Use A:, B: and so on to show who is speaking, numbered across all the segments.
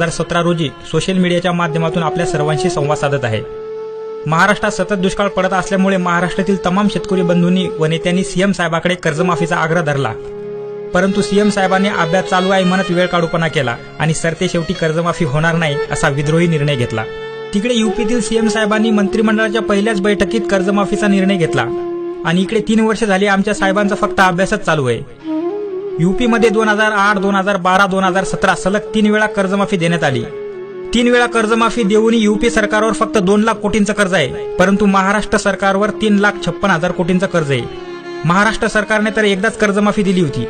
A: 2017 रोजी सोशल मीडियाच्या माध्यमातून आपल्या सर्वांशी संवाद साधत आहे। महाराष्ट्रात सतत दुष्काळ पडत असल्यामुळे महाराष्ट्रातील तमाम शेतकरी बंधूंनी व नेत्यांनी सीएम साहेबांकडे कर्जमाफीचा आग्रह धरला, परंतु सीएम साहेबांनी अभ्यास चालू आहे म्हणत वेळ काढूपणा केला आणि सरते शेवटी कर्जमाफी होणार नाही असा विद्रोही निर्णय घेतला। तिकडे यूपीतील सीएम साहेबांनी मंत्रिमंडळाच्या पहिल्याच बैठकीत कर्जमाफीचा निर्णय घेतला आणि इकडे 3 वर्ष झाली आमच्या साहेबांचा फक्त अभ्यासच चालू आहे। यूपीमध्ये 2008, 2012, 2017 सलग 3 वेळा कर्जमाफी देण्यात आली। 3 वेळा कर्जमाफी देऊनही यूपी सरकारवर फक्त 2 लाख कोटींचं कर्ज आहे, परंतु महाराष्ट्र सरकारवर 3,56,000 कोटींचं कर्ज आहे। महाराष्ट्र सरकारने तर एकदाच कर्जमाफी दिली होती,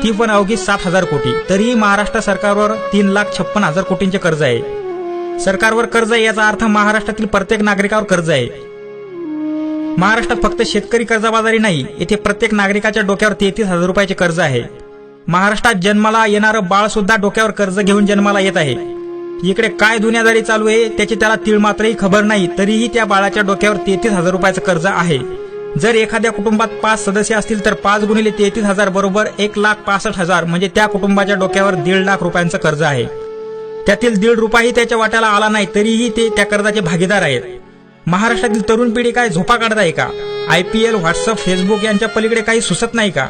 A: ती पण अवघी 7,000 कोटी। तरीही महाराष्ट्र सरकारवर 3,56,000 कोटींचे कर्ज आहे। सरकारवर कर्ज आहे याचा अर्थ महाराष्ट्रातील प्रत्येक नागरिकावर कर्ज आहे। महाराष्ट्रात फक्त शेतकरी कर्जबाजारी नाही, येथे प्रत्येक नागरिकाच्या डोक्यावर 33,000 रुपयाचे कर्ज आहे। महाराष्ट्रात जन्माला येणारं बाळ सुद्धा डोक्यावर कर्ज घेऊन जन्माला येत आहे। इकडे काय दुनियादारी चालू आहे त्याची त्याला तीळ मात्रही खबर नाही, तरीही त्या बाळाच्या डोक्यावर 33,000 रुपयाचं कर्ज आहे। जर एखाद्या कुटुंबात 5 सदस्य असतील तर 5 गुणिले 33,000 बरोबर 1,65,000 म्हणजे त्या कुटुंबाच्या डोक्यावर 1.5 लाख रुपयांचं कर्ज आहे। त्यातील 1.5 रुपयाही त्याच्या वाट्याला आला नाही, तरीही ते त्या कर्जाचे भागीदार आहेत। महाराष्ट्रातील तरुण पिढी काय झोपा काढत आहे का? IPL, व्हॉट्सअप, फेसबुक यांच्या पलीकडे काही सुचत नाही का?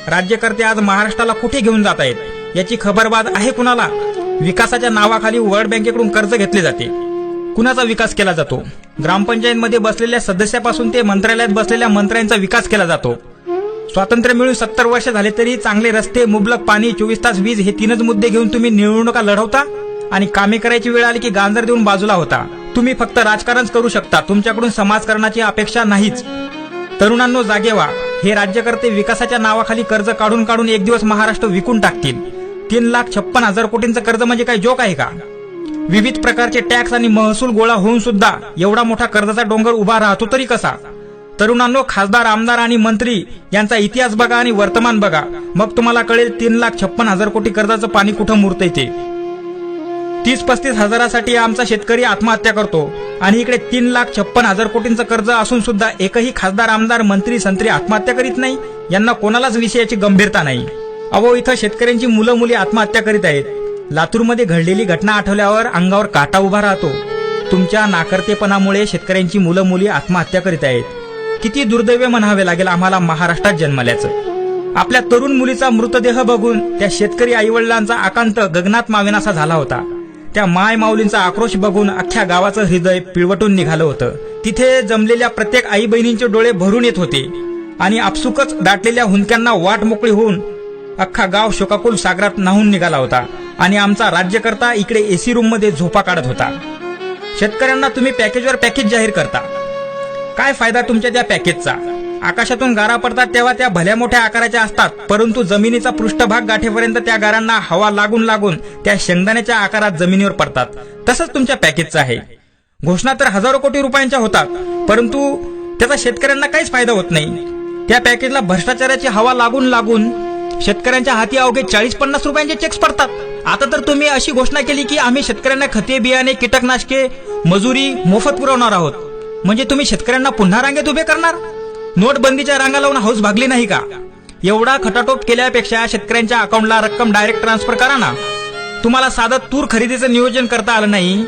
A: राज्यकर्ते आज महाराष्ट्राला कुठे घेऊन जात आहेत याची खबरबाज आहे कुणाला? विकासाच्या नावाखाली वर्ल्ड बँकेकडून कर्ज घेतले जाते। कुणाचा विकास केला जातो? ग्रामपंचायतमध्ये बसलेल्या सदस्यापासून ते मंत्रालयात बसलेल्या मंत्र्यांचा विकास केला जातो। स्वातंत्र्य मिळून 70 वर्ष झाले तरी चांगले रस्ते, मुबलक पाणी, 24 तास वीज हे 3च मुद्दे घेऊन तुम्ही निवडणुका लढवता आणि कामे करायची वेळ आली की गांजर देऊन बाजूला होता। तुम्ही फक्त राजकारणच करू शकता, तुमच्याकडून समाजकारणाची अपेक्षा नाहीच। तरुणांनो जागे व्हा, हे राज्यकर्ते विकासाच्या नावाखाली कर्ज काढून काढून एक दिवस महाराष्ट्र विकून टाकतील। 3,56,000 कोटींचं कर्ज म्हणजे काय जोक आहे का? विविध प्रकारचे टॅक्स आणि महसूल गोळा होऊन सुद्धा एवढा मोठा कर्जाचा डोंगर उभा राहतो तरी कसा? तरुणांनो, खासदार, आमदार आणि मंत्री यांचा इतिहास बघा आणि वर्तमान बघा, मग तुम्हाला कळेल 3,56,000 कोटी कर्जाचं पाणी कुठं मुरतंय ते। 30-35 हजारासाठी आमचा शेतकरी आत्महत्या करतो आणि इकडे 3,56,000 कोटींचं कर्ज असून सुद्धा एकही खासदार, आमदार, मंत्री, संत्री आत्महत्या करीत नाही। यांना कोणालाच विषयाची गंभीरता नाही। अहो, इथं शेतकऱ्यांची मुलं मुली आत्महत्या करीत आहेत। लातूरमध्ये घडलेली घटना आठवल्यावर अंगावर काटा उभा राहतो। तुमच्या नाकर्तेपणामुळे शेतकऱ्यांची मुलं मुली आत्महत्या करीत आहेत। किती दुर्दैव म्हणावे लागेल आम्हाला महाराष्ट्रात जन्मल्याचं। आपल्या तरुण मुलीचा मृतदेह बघून त्या शेतकरी आईवडिलांचा आकांत गगनात मावेनासा झाला होता। त्या माय माऊलींचा आक्रोश बघून अख्ख्या गावाचं हृदय पिळवटून निघालं होतं। तिथे जमलेल्या प्रत्येक आई बहिणींचे डोळे भरून येत होते आणि आपसुकच दाटलेल्या हुंदक्यांना वाट मोकळी होऊन अख्खा गाव शोकाकुल सागरात न्हाऊन निघाला होता आणि आमचा राज्यकर्ता इकडे AC रूम मध्ये झोपा काढत होता। शेतकऱ्यांना तुम्ही पॅकेजवर पॅकेज जाहीर करता, काय फायदा तुमच्या त्या पॅकेजचा? आकाशातून गारा पडतात तेव्हा त्या भल्या मोठ्या आकाराच्या असतात, परंतु जमिनीचा पृष्ठभाग गाठेपर्यंत त्या गारांना हवा लागून लागून त्या शेंगदाण्याच्या आकारात जमिनीवर पडतात। तसंच तुमच्या पॅकेजचं आहे। घोषणा तर हजारो कोटी रुपयांच्या होतात, परंतु त्याचा शेतकऱ्यांना काहीच फायदा होत नाही। त्या पॅकेजला भ्रष्टाचाराची हवा लागून लागून शेतकऱ्यांच्या हाती अवघे 40-50 रुपयांचे चेक्स पडतात। आता तर तुम्ही अशी घोषणा केली की आम्ही शेतकऱ्यांना खते, बियाणे, कीटकनाशके, मजुरी मोफत पुरवणार आहोत। म्हणजे तुम्ही शेतकऱ्यांना पुन्हा रांगेत उभे करणार? नोटबंदीच्या रांगा लावून हौस भागली नाही का? एवढा खटाटोप केल्यापेक्षा शेतकऱ्यांच्या अकाउंटला रक्कम डायरेक्ट ट्रान्सफर करा ना। तुम्हाला साधं तूर खरेदीचं नियोजन करता आलं नाही।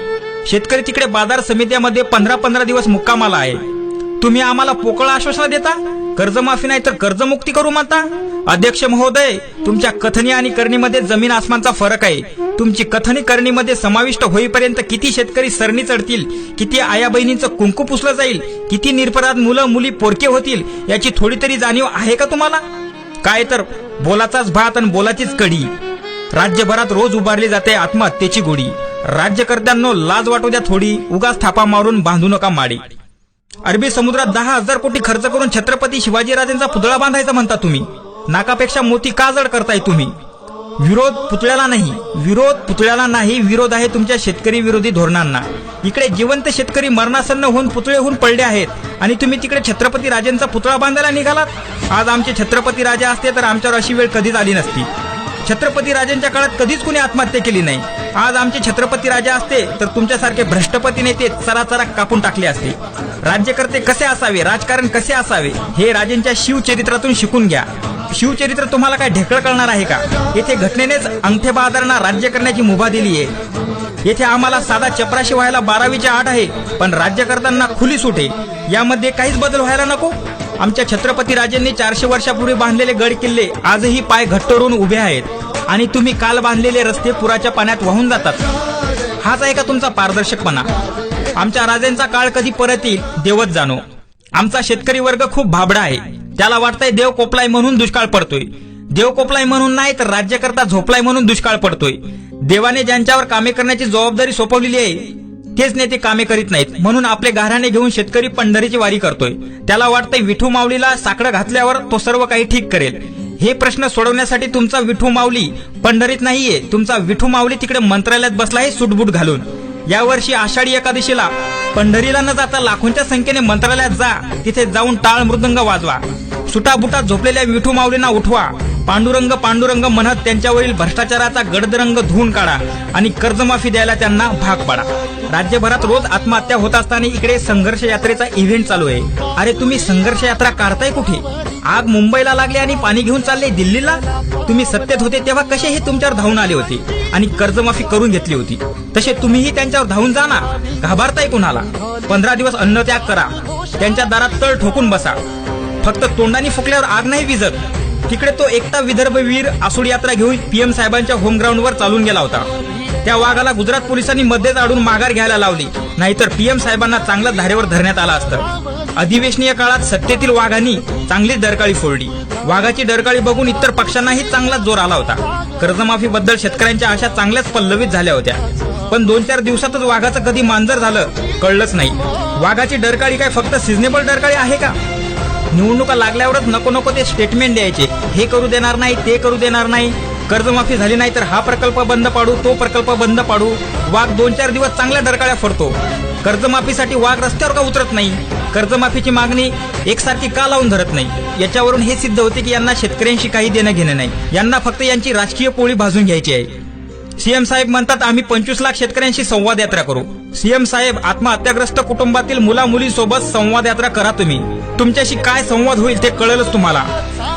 A: शेतकरी तिकडे बाजार समित्यामध्ये 15-15 दिवस मुक्कामाला आहे। तुम्ही आम्हाला पोकळ आश्वासन देता, कर्जमाफी नाही तर कर्जमुक्ती करू म्हणता। अध्यक्ष महोदय, तुमच्या कथनी आणि करणीमध्ये जमीन आसमानचा फरक आहे। तुमची कथनी करणीमध्ये समाविष्ट होईपर्यंत किती शेतकरी सरणी चढतील, किती आया बहिणींचं कुंकू पुसलं जाईल, किती निरपराध मुलं मुली पोरके होतील याची थोडी तरी जाणीव आहे का तुम्हाला? काय तर बोलाचाच भात आणि बोलाचीच कढी। राज्यभरात रोज उभारली जाते आत्महत्येची गोडी। राज्यकर्त्यांनो, लाज वाटू द्या थोडी, उगाच थापा मारून बांधू नका माडी। अरबी समुद्रात 10,000 कोटी खर्च करून छत्रपती शिवाजीराजेंचा पुतळा बांधायचा म्हणता तुम्ही। नाकापेक्षा मोती का जड करताय तुम्ही? विरोध पुतळ्याला नाही, विरोध आहे तुमच्या शेतकरी विरोधी धोरणांना। इकडे जिवंत शेतकरी मरणासन्न होऊन पुतळे होऊन पडले आहेत आणि तुम्ही तिकडे छत्रपती राजेंचा पुतळा बांधायला निघालात। आज आमचे छत्रपती राजे असते तर आमच्यावर अशी वेळ कधीच आली नसती। छत्रपती राजांच्या काळात कधीच कुणी आत्महत्या केली नाही। आज आमचे छत्रपती राजा असते तर तुमच्यासारखे भ्रष्टपती नेते चराचरा कापून टाकले असते। राज्यकर्ते कसे असावे, राजकारण कसे असावे हे राजांच्या शिवचरित्रातून शिकून घ्या। शिवचरित्र तुम्हाला काय ढेकळ कळणार आहे का? येथे घटनेनेच अंगठे बहादरांना राज्य करण्याची मुभा दिली आहे. येथे आम्हाला साधा चपराशी व्हायला 12वीच्या 8 आहे, पण राज्य करताना खुली सूट आहे. यामध्ये काहीच बदल व्हायला नको. आमच्या छत्रपती राजांनी 400 वर्षापूर्वी बांधलेले गड किल्ले आजही पाय घट्ट करून उभे आहेत, आणि तुम्ही काल बांधलेले रस्ते पुराच्या पाण्यात वाहून जातात. हाच आहे का तुमचा पारदर्शकपणा? आमच्या राजांचा काळ कधी परत येईल देवच जाणो. आमचा शेतकरी वर्ग खूप भाबडा आहे. त्याला वाटतंय देव कोपलाय म्हणून दुष्काळ पडतोय. देव कोपलाय म्हणून नाही तर राज्यकर्ता झोपलाय म्हणून दुष्काळ पडतोय. देवाने ज्यांच्यावर कामे करण्याची जबाबदारी सोपवलेली आहे तेच नेते कामे करीत नाहीत, म्हणून आपले गाऱ्हाणे घेऊन शेतकरी पंढरीची वारी करतोय. त्याला वाटतंय विठू माऊलीला साकडं घातल्यावर तो सर्व काही ठीक करेल. हे प्रश्न सोडवण्यासाठी तुमचा विठू माऊली पंढरीत नाहीये, तुमचा विठू माऊली तिकडे मंत्रालयात बसला आहे सूटबूट घालून. यावर्षी आषाढी एकादशीला पंढरीला न जाता लाखोंच्या संख्येने मंत्रालयात जा. तिथे जाऊन टाळ मृदंग वाजवा. सुटाबुटात झोपलेल्या विठू माऊलींना उठवा. पांडुरंग पांडुरंग म्हणत त्यांच्यावरील भ्रष्टाचाराचा गडदरंग धुवून काढा आणि कर्जमाफी द्यायला त्यांना भाग पाडा. राज्यभरात रोज आत्महत्या होत असताना इकडे संघर्ष यात्रेचा इव्हेंट चालू आहे. अरे तुम्ही संघर्ष यात्रा काढताय कुठे? आग मुंबईला लागली आणि पाणी घेऊन चालले दिल्लीला. तुम्ही सत्तेत होते तेव्हा कसे हे तुमच्यावर धावून आले होते आणि कर्जमाफी करून घेतली होती, तसे तुम्हीही त्यांच्यावर धावून जा ना. घाबरताय कुणाला? 15 दिवस अन्नत्याग करा. त्यांच्या दारात तळ ठोकून बसा. फक्त तोंडाने फुकल्यावर आग नाही विझत. तिकडे तो एकटा विदर्भ वीर आसूड यात्रा घेऊन पीएम साहेबांच्या होमग्राऊंडवर चालून गेला होता. त्या वाघाला गुजरात पोलिसांनी मध्येच अडून माघार घ्यायला लावली, नाहीतर पीएम साहेबांना चांगलं धारेवर धरण्यात आलं असतं. अधिवेशनीय काळात सत्तेतील वाघांनी चांगलीच डरकाळी फोडली. वाघाची डरकाळी बघून इतर पक्षांनाही चांगलाच जोर आला होता. कर्जमाफीबद्दल शेतकऱ्यांच्या आशा चांगल्याच पल्लवीत झाल्या होत्या, पण 2-4 दिवसातच वाघाचं कधी मांजर झालं कळलंच नाही. वाघाची डरकाळी काय फक्त सिजनेबल डरकाळी आहे का? निवडणुका लागल्यावरच नको नको ते स्टेटमेंट द्यायचे, हे करू देणार नाही ते करू देणार नाही. कर्जमाफी झाली नाही तर हा प्रकल्प बंद पाडू तो प्रकल्प बंद पाडू. वाघ 2-4 दिवस चांगल्या डरकाळ्या फोडतो. कर्जमाफीसाठी वाघ रस्त्यावर का उतरत नाही? कर्जमाफीची मागणी एकसारखी का लावून धरत नाही? याच्यावरून हे सिद्ध होते की यांना शेतकऱ्यांशी काही देणं घेणं नाही. यांना फक्त यांची राजकीय पोळी भाजून घ्यायची आहे. सीएम साहेब म्हणतात आम्ही 25 लाख शेतकऱ्यांशी संवाद यात्रा करू. सीएम साहेब, आत्महत्याग्रस्त कुटुंबातील मुला मुलींसोबत संवाद यात्रा करा. तुम्ही तुमच्याशी काय संवाद होईल ते कळेलच तुम्हाला.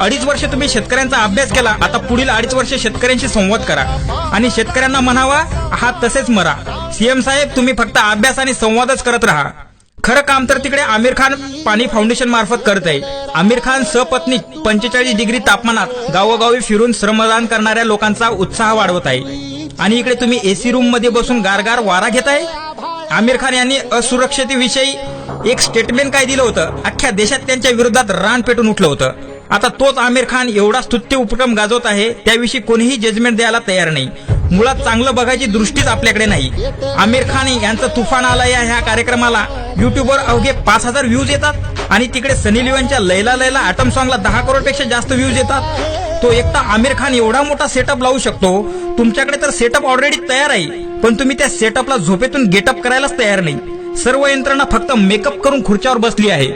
A: 2.5 वर्ष तुम्ही शेतकऱ्यांचा अभ्यास केला, आता पुढील 2.5 वर्ष शेतकऱ्यांशी संवाद करा आणि शेतकऱ्यांना म्हणावा आहात तसेच मरा. सीएम साहेब, तुम्ही फक्त अभ्यास आणि संवादच करत राहा. खरं काम तर तिकडे आमिर खान पाणी फाउंडेशन मार्फत करत आहे. आमिर खान सपत्नी 45 डिग्री तापमानात गावोगावी फिरून श्रमदान करणाऱ्या लोकांचा उत्साह वाढवत आहे, आणि इकडे तुम्ही एसी रूम मध्ये बसून गारगार वारा घेताय. आमिर खान यांनी असुरक्षतेविषयी एक स्टेटमेंट काय दिलं होतं? अख्ख्या देशात त्यांच्या विरोधात रान पेटून उठलं होतं. आता तोच आमिर खान एवढा स्तुत्य उपक्रम गाजवत आहे, त्याविषयी कोणीही जजमेंट द्यायला तयार नाही. मुळात चांगलं बघायची दृष्टीच आपल्याकडे नाही. आमिर खान यांचं तुफान आला या ह्या कार्यक्रमाला युट्यूबवर अवघे 5000 व्ह्यूज येतात, आणि तिकडे सनी लिओनच्या लैला लैला आटम सॉंगला 10 करोडपेक्षा जास्त व्ह्यूज येतात. तो एकटा आमिर खान एवढा मोठा सेटअप लावू शकतो. तुमच्याकडे तर सेटअप ऑलरेडी तयार आहे, पण तुम्ही त्या सेटअपला झोपेतून गेटअप करायलाच तयार नाही. सर्व यंत्रणा फक्त मेकअप करून खुर्च्यावर बसली आहे.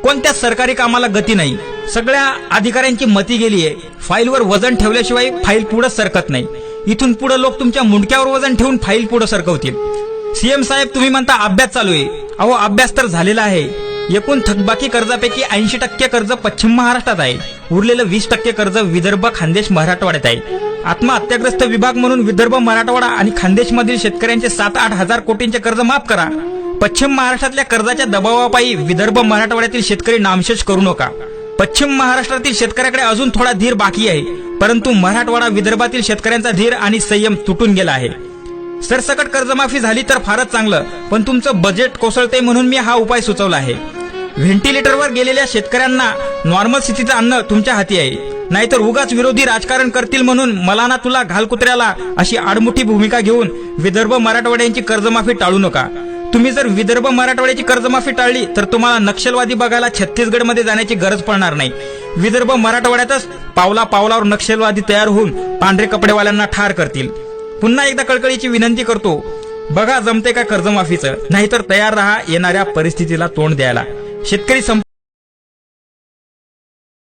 A: कोणत्याच सरकारी कामाला गती नाही. सगळ्या अधिकाऱ्यांची मती गेली आहे. फाईलवर वजन ठेवल्याशिवाय फाईल पुढे सरकत नाही. इथून पुढे लोक तुमच्या मुंडक्यावर वजन ठेवून फाईल पुढे सरकवतील. सीएम साहेब, तुम्ही म्हणता अभ्यास चालू आहे. अहो, अभ्यास तर झालेला आहे. एकूण थकबाकी कर्जापैकी 80% कर्ज पश्चिम महाराष्ट्रात आहे. उरलेलं 20% कर्ज विदर्भ, खानदेश, मराठवाड्यात आहे. आत्महत्याग्रस्त विभाग म्हणून विदर्भ, मराठवाडा आणि खानदेशमधील शेतकऱ्यांचे 7-8 हजार कोटींचे कर्ज माफ करा. पश्चिम महाराष्ट्रातल्या कर्जाच्या दबावापायी विदर्भ, मराठवाड्यातील शेतकरी नामशेष करू नका. पश्चिम महाराष्ट्रातील शेतकऱ्याकडे अजून थोडा धीर बाकी आहे, परंतु मराठवाडा, विदर्भातील शेतकऱ्यांचा धीर आणि संयम तुटून गेला आहे. सरसकट कर्जमाफी झाली तर फारच चांगलं, पण तुमचं बजेट कोसळते म्हणून मी हा उपाय सुचवला आहे. व्हेंटिलेटरवर गेलेल्या शेतकऱ्यांना नॉर्मल स्थितीचं अन्न तुमच्या हाती आहे. नाहीतर उगाच विरोधी राजकारण करतील म्हणून मला ना तुला घाल कुत्र्याला अशी आडमुठी भूमिका घेऊन विदर्भ, मराठवाड्यांची कर्जमाफी टाळू नका. तुम्ही जर विदर्भ, मराठवाड्याची कर्जमाफी टाळली तर तुम्हाला नक्षलवादी बघायला छत्तीसगडमध्ये जाण्याची गरज पडणार नाही. विदर्भ, मराठवाड्यातच पावला पावलावर नक्षलवादी तयार होऊन पांढरे कपडेवाल्यांना ठार करतील. पुन्हा एकदा कळकळीची विनंती करतो, बघा जमते का कर्जमाफीचं, नाहीतर तयार रहा येणाऱ्या परिस्थितीला तोंड द्यायला. शेतकरी